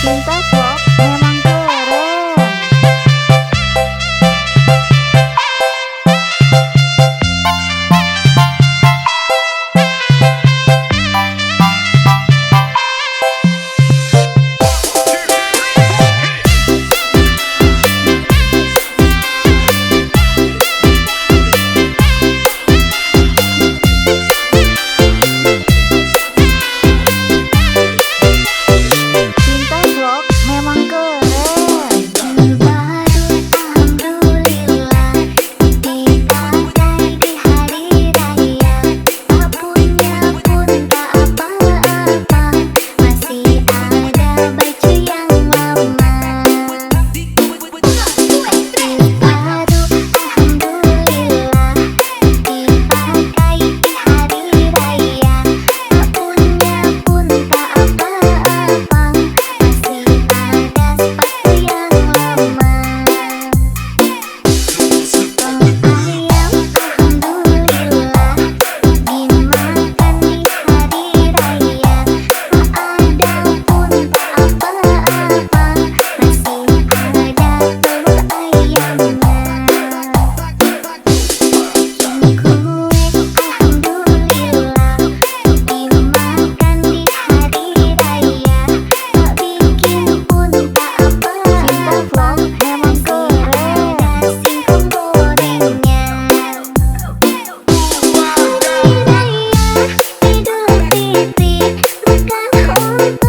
Cinta vlog memang keren. Cinta vlog memang keren. Alhamdulillah, dipakai di hari raya. Tak punya pun tak apa-apa, masih ada baju yang lama. Baru alhamdulillah, dipakai di hari raya. Tak punya pun tak apa-apa, masih ada sepatu yang lama. Ayam alhamdulillah, dimakan di hari raya. Tak ada pun tak apa-apa, masih ada telur ayamnya. Kue alhamdulillah, dimakan di hari raya. Tak bikin pun tak apa-apa, Cinta vlog memang keren. ada singkong gorengnya. Hari raya Idul Fitri, makan untuk